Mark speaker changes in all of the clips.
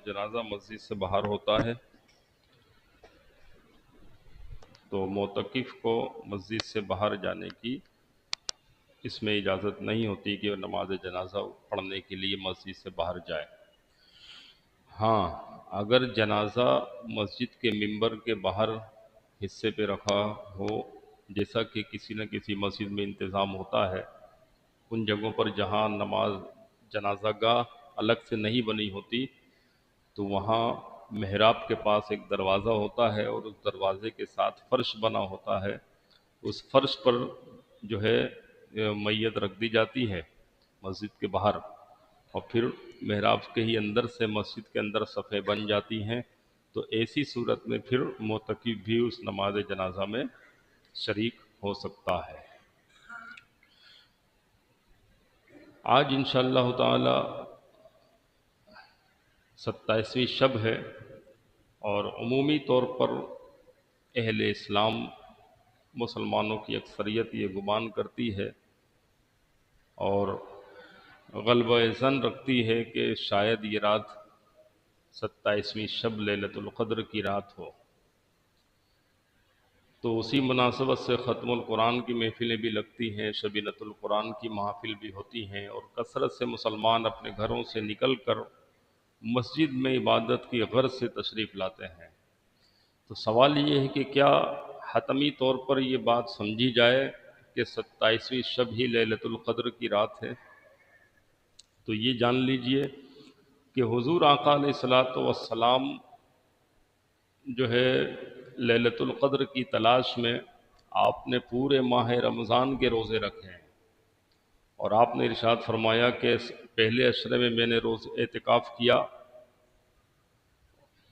Speaker 1: جنازہ مسجد سے باہر ہوتا ہے تو معتکف کو مسجد سے باہر جانے کی اس میں اجازت نہیں ہوتی کہ وہ نماز جنازہ پڑھنے کے لیے مسجد سے باہر جائے۔ ہاں، اگر جنازہ مسجد کے ممبر کے باہر حصے پہ رکھا ہو، جیسا کہ کسی نہ کسی مسجد میں انتظام ہوتا ہے، ان جگہوں پر جہاں نماز جنازہ گاہ الگ سے نہیں بنی ہوتی تو وہاں محراب کے پاس ایک دروازہ ہوتا ہے اور اس دروازے کے ساتھ فرش بنا ہوتا ہے، اس فرش پر جو ہے میت رکھ دی جاتی ہے مسجد کے باہر، اور پھر محراب کے ہی اندر سے مسجد کے اندر صفیں بن جاتی ہیں، تو ایسی صورت میں پھر معتکف بھی اس نماز جنازہ میں شریک ہو سکتا ہے۔ آج انشاءاللہ تعالی 27ویں شب ہے، اور عمومی طور پر اہل اسلام مسلمانوں کی اکثریت یہ گمان کرتی ہے اور غلبہ ظن رکھتی ہے کہ شاید یہ رات 27ویں شب لیلۃ القدر کی رات ہو، تو اسی مناسبت سے ختم القرآن کی محفلیں بھی لگتی ہیں، شبینۃ القرآن کی محافل بھی ہوتی ہیں، اور کثرت سے مسلمان اپنے گھروں سے نکل کر مسجد میں عبادت کی غرض سے تشریف لاتے ہیں۔ تو سوال یہ ہے کہ کیا حتمی طور پر یہ بات سمجھی جائے کہ 27ویں شب ہی لیلۃ القدر کی رات ہے؟ تو یہ جان لیجئے کہ حضور آقا علیہ الصلوۃ والسلام جو ہے لیلۃ القدر کی تلاش میں آپ نے پورے ماہ رمضان کے روزے رکھے ہیں، اور آپ نے ارشاد فرمایا کہ پہلے عشرے میں میں نے روز اعتکاف کیا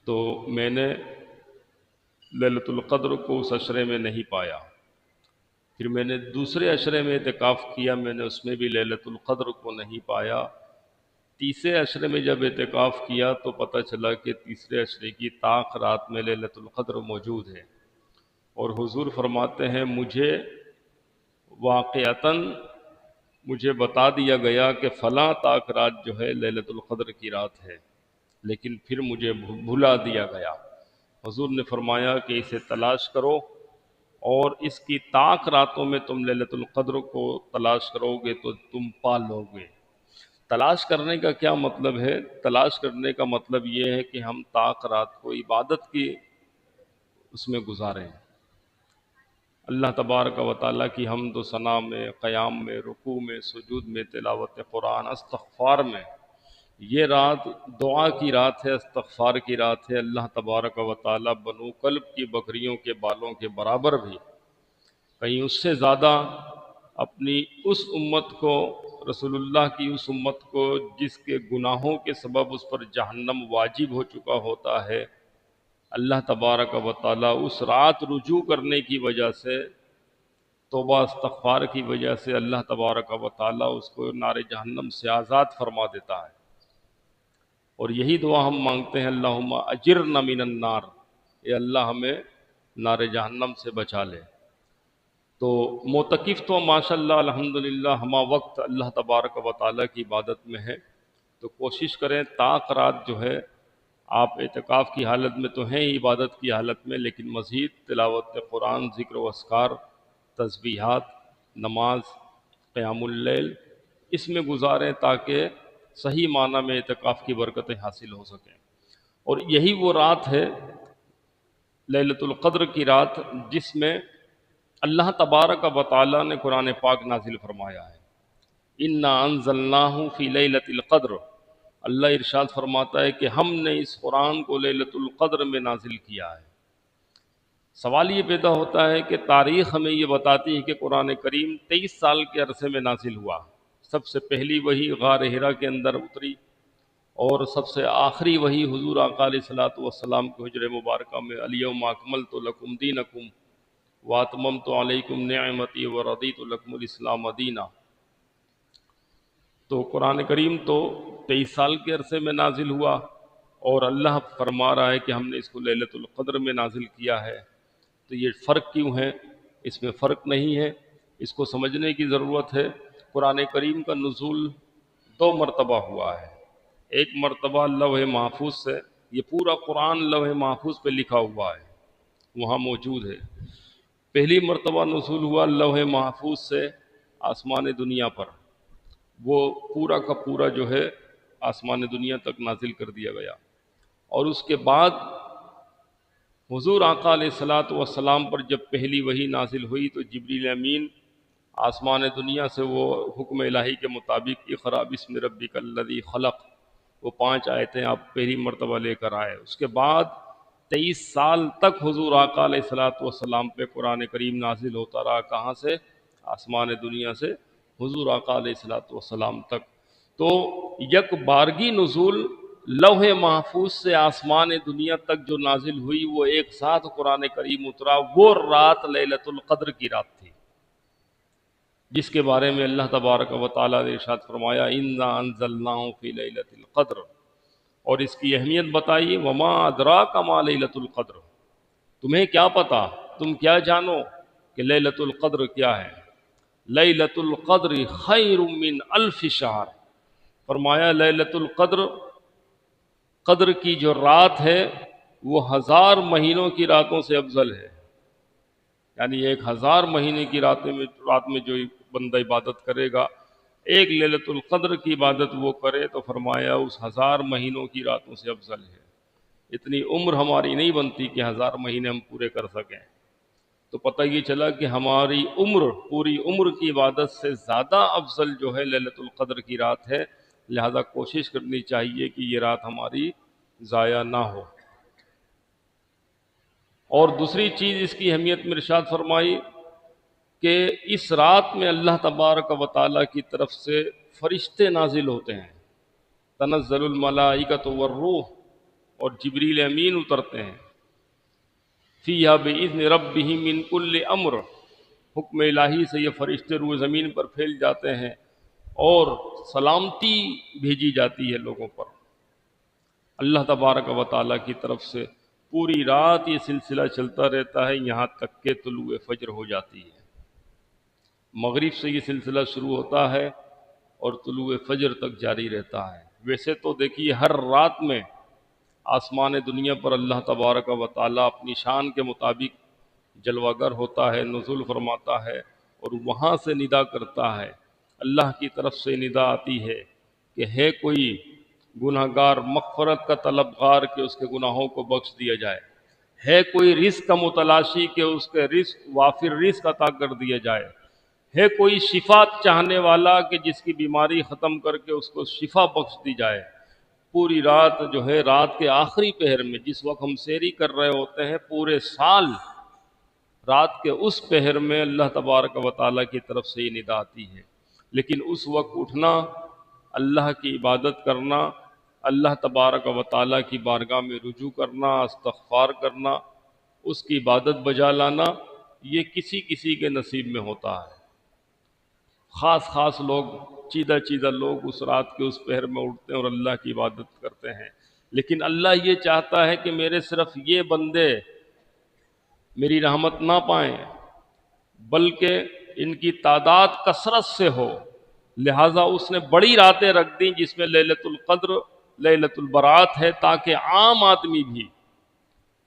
Speaker 1: تو میں نے لیلۃ القدر کو اس عشرے میں نہیں پایا، پھر میں نے دوسرے عشرے میں اعتکاف کیا، میں نے اس میں بھی لیلۃ القدر کو نہیں پایا، تیسرے عشرے میں جب اعتکاف کیا تو پتہ چلا کہ تیسرے عشرے کی طاق رات میں لیلۃ القدر موجود ہے، اور حضور فرماتے ہیں مجھے واقعتاً مجھے بتا دیا گیا کہ فلاں طاق رات جو ہے لیلۃ القدر کی رات ہے، لیکن پھر مجھے بھلا دیا گیا۔ حضور نے فرمایا کہ اسے تلاش کرو، اور اس کی طاق راتوں میں تم لیلۃ القدر کو تلاش کرو گے تو تم پا لو گے۔ تلاش کرنے کا کیا مطلب ہے؟ تلاش کرنے کا مطلب یہ ہے کہ ہم طاق رات کو عبادت کی اس میں گزاریں، اللہ تبارک و تعالیٰ کی حمد و ثنا میں، قیام میں، رکوع میں، سجود میں، تلاوت قرآن، استغفار میں۔ یہ رات دعا کی رات ہے، استغفار کی رات ہے۔ اللہ تبارک و تعالیٰ بنو کلب کی بکریوں کے بالوں کے برابر بھی، کہیں اس سے زیادہ اپنی اس امت کو، رسول اللہ کی اس امت کو جس کے گناہوں کے سبب اس پر جہنم واجب ہو چکا ہوتا ہے، اللہ تبارک و تعالیٰ اس رات رجوع کرنے کی وجہ سے، توبہ استغفار کی وجہ سے اللہ تبارک و تعالیٰ اس کو نار جہنم سے آزاد فرما دیتا ہے، اور یہی دعا ہم مانگتے ہیں، اللہم اجرنا من النار، اے اللہ ہمیں نار جہنم سے بچا لے۔ تو معتکف تو ماشاءاللہ الحمدللہ ہمہ وقت اللہ تبارک و تعالیٰ کی عبادت میں ہے، تو کوشش کریں طاق رات جو ہے آپ اعتکاف کی حالت میں تو ہیں ہی، عبادت کی حالت میں، لیکن مزید تلاوت قرآن، ذکر و اذکار، تسبیحات، نماز، قیام اللیل اس میں گزاریں تاکہ صحیح معنی میں اعتکاف کی برکتیں حاصل ہو سکیں۔ اور یہی وہ رات ہے لیلۃ القدر کی رات جس میں اللہ تبارک و تعالیٰ نے قرآن پاک نازل فرمایا ہے، اِنَّا أَنزَلْنَاهُ فِي لَيْلَةِ الْقَدْرِ، اللہ ارشاد فرماتا ہے کہ ہم نے اس قرآن کو لیلۃ القدر میں نازل کیا ہے۔ سوال یہ پیدا ہوتا ہے کہ تاریخ ہمیں یہ بتاتی ہے کہ قرآن کریم 23 سال کے عرصے میں نازل ہوا، سب سے پہلی وحی غار حرا کے اندر اتری، اور سب سے آخری وحی حضور آقا علیہ الصلوۃ والسلام کے حجر مبارکہ میں الیوم اکملت لکم دینکم واتممت علیکم نعمتی ورضیت لکم الاسلام دینا۔ تو قرآن کریم تو 23 سال کے عرصے میں نازل ہوا، اور اللہ فرما رہا ہے کہ ہم نے اس کو لیلۃ القدر میں نازل کیا ہے۔ تو یہ فرق کیوں ہے؟ اس میں فرق نہیں ہے، اس کو سمجھنے کی ضرورت ہے۔ قرآن کریم کا نزول 2 مرتبہ ہوا ہے، ایک مرتبہ لوح محفوظ سے، یہ پورا قرآن لوح محفوظ پہ لکھا ہوا ہے، وہاں موجود ہے۔ پہلی مرتبہ نزول ہوا لوح محفوظ سے آسمان دنیا پر، وہ پورا کا پورا جو ہے آسمان دنیا تک نازل کر دیا گیا۔ اور اس کے بعد حضور آقا علیہ الصلاۃ والسلام پر جب پہلی وحی نازل ہوئی تو جبریل امین آسمان دنیا سے وہ حکم الہی کے مطابق اقرأ بسم ربک الذی خلق، وہ 5 آیتیں آپ پہلی مرتبہ لے کر آئے۔ اس کے بعد 23 سال تک حضور آقا علیہ الصلاۃ والسلام پہ قرآن کریم نازل ہوتا رہا، کہاں سے؟ آسمان دنیا سے حضور آقا علیہ الصلاۃ والسلام تک۔ تو یک بارگی نزول لوح محفوظ سے آسمان دنیا تک جو نازل ہوئی، وہ ایک ساتھ قرآن کریم اترا، وہ رات لیلۃ القدر کی رات تھی، جس کے بارے میں اللہ تبارک و تعالیٰ نے ارشاد فرمایا انا انزلناہ فی لیلۃ القدر، اور اس کی اہمیت بتائی وما ادراک ما لیلۃ القدر، تمہیں کیا پتا، تم کیا جانو کہ لیلۃ القدر کیا ہے؟ لیلۃ القدر خیر من الف شہر، فرمایا لیلۃ القدر، قدر کی جو رات ہے وہ 1000 مہینوں کی راتوں سے افضل ہے۔ یعنی 1000 مہینے کی رات میں جو بندہ عبادت کرے گا، ایک لیلۃ القدر کی عبادت وہ کرے تو فرمایا اس 1000 مہینوں کی راتوں سے افضل ہے۔ اتنی عمر ہماری نہیں بنتی کہ 1000 مہینے ہم پورے کر سکیں، تو پتہ یہ چلا کہ ہماری عمر، پوری عمر کی عبادت سے زیادہ افضل جو ہے لیلۃ القدر کی رات ہے، لہذا کوشش کرنی چاہیے کہ یہ رات ہماری ضائع نہ ہو۔ اور دوسری چیز اس کی اہمیت میں ارشاد فرمائی کہ اس رات میں اللہ تبارک و تعالیٰ کی طرف سے فرشتے نازل ہوتے ہیں، تنزل الملائکۃ والروح، اور جبریل امین اترتے ہیں، فیہا بإذن ربہم من کل امر، حکم الہی سے یہ فرشتے روئے زمین پر پھیل جاتے ہیں اور سلامتی بھیجی جاتی ہے لوگوں پر اللہ تبارک و تعالیٰ کی طرف سے۔ پوری رات یہ سلسلہ چلتا رہتا ہے یہاں تک کہ طلوع فجر ہو جاتی ہے۔ مغرب سے یہ سلسلہ شروع ہوتا ہے اور طلوع فجر تک جاری رہتا ہے۔ ویسے تو دیکھیے ہر رات میں آسمان دنیا پر اللہ تبارک و تعالیٰ اپنی شان کے مطابق جلوہ گر ہوتا ہے، نزول فرماتا ہے اور وہاں سے ندا کرتا ہے۔ اللہ کی طرف سے ندا آتی ہے کہ ہے کوئی گناہ گار مغفرت کا طلبگار کہ اس کے گناہوں کو بخش دیا جائے، ہے کوئی رزق کا متلاشی کہ اس کے رزق وافر رزق عطا کر دیا جائے، ہے کوئی شفا چاہنے والا کہ جس کی بیماری ختم کر کے اس کو شفا بخش دی جائے۔ پوری رات جو ہے، رات کے آخری پہر میں جس وقت ہم سحری کر رہے ہوتے ہیں، پورے سال رات کے اس پہر میں اللہ تبارک و تعالیٰ کی طرف سے یہ ندا آتی ہے۔ لیکن اس وقت اٹھنا، اللہ کی عبادت کرنا، اللہ تبارک و تعالیٰ کی بارگاہ میں رجوع کرنا، استغفار کرنا، اس کی عبادت بجا لانا، یہ کسی کسی کے نصیب میں ہوتا ہے۔ خاص لوگ، چیدہ لوگ اس رات کے اس پہر میں اٹھتے ہیں اور اللہ کی عبادت کرتے ہیں۔ لیکن اللہ یہ چاہتا ہے کہ میرے صرف یہ بندے میری رحمت نہ پائیں، بلکہ ان کی تعداد کثرت سے ہو، لہٰذا اس نے بڑی راتیں رکھ دیں جس میں لیلۃ القدر، لیلۃ البرات ہے، تاکہ عام آدمی بھی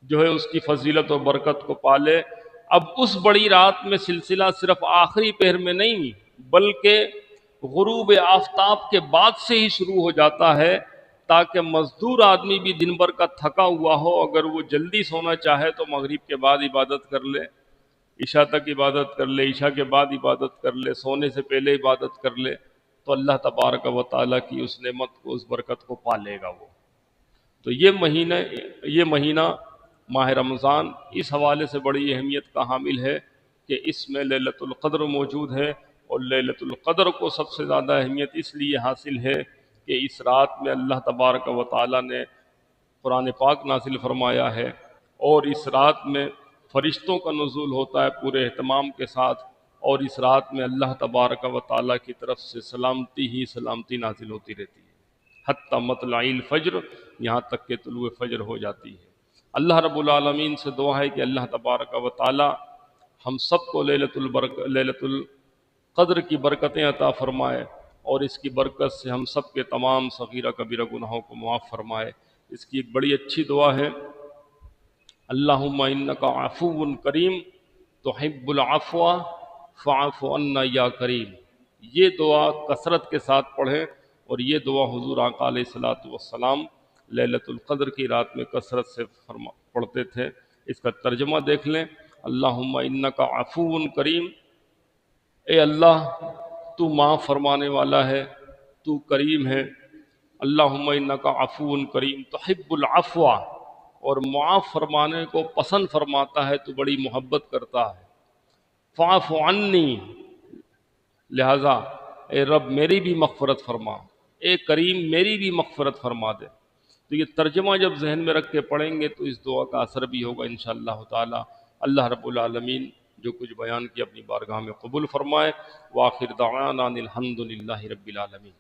Speaker 1: جو ہے اس کی فضیلت و برکت کو پالے۔ اب اس بڑی رات میں سلسلہ صرف آخری پہر میں نہیں بلکہ غروب آفتاب کے بعد سے ہی شروع ہو جاتا ہے، تاکہ مزدور آدمی بھی دن بھر کا تھکا ہوا ہو، اگر وہ جلدی سونا چاہے تو مغرب کے بعد عبادت کر لے، عشاء تک عبادت کر لے، عشاء کے بعد عبادت کر لے، سونے سے پہلے عبادت کر لے، تو اللہ تبارک و تعالیٰ کی اس نعمت کو، اس برکت کو پالے گا وہ۔ تو یہ مہینہ ماہ رمضان اس حوالے سے بڑی اہمیت کا حامل ہے کہ اس میں لیلۃ القدر موجود ہے، اور لیلۃ القدر کو سب سے زیادہ اہمیت اس لیے حاصل ہے کہ اس رات میں اللہ تبارک و تعالیٰ نے قرآن پاک نازل فرمایا ہے، اور اس رات میں فرشتوں کا نزول ہوتا ہے پورے اہتمام کے ساتھ، اور اس رات میں اللہ تبارک و تعالیٰ کی طرف سے سلامتی ہی سلامتی نازل ہوتی رہتی ہے، حتی مطلع الفجر، یہاں تک کہ طلوع فجر ہو جاتی ہے۔ اللہ رب العالمین سے دعا ہے کہ اللہ تبارک و تعالیٰ ہم سب کو لیلۃ القدر کی برکتیں عطا فرمائے، اور اس کی برکت سے ہم سب کے تمام صغیرہ کبیرہ گناہوں کو معاف فرمائے۔ اس کی ایک بڑی اچھی دعا ہے، اللہم انک عفو کریم تحب العفو فاعف عنا یا کریم۔ یہ دعا کثرت کے ساتھ پڑھیں، اور یہ دعا حضور آقا علیہ الصلوۃ والسلام لیلۃ القدر کی رات میں کثرت سے پڑھتے تھے۔ اس کا ترجمہ دیکھ لیں، اللہم انک عفو کریم، اے اللہ تو معاف فرمانے والا ہے، تو کریم ہے۔ اللہم انک عفو کریم تحب العفو، اور معاف فرمانے کو پسند فرماتا ہے، تو بڑی محبت کرتا ہے۔ فاعف عنی، لہذا اے رب میری بھی مغفرت فرما، اے کریم میری بھی مغفرت فرما دے۔ تو یہ ترجمہ جب ذہن میں رکھ کے پڑھیں گے تو اس دعا کا اثر بھی ہوگا انشاءاللہ تعالی۔ اللہ رب العالمین جو کچھ بیان کیا اپنی بارگاہ میں قبول فرمائے۔ وآخر دعوانا ان الحمد للہ رب العالمین۔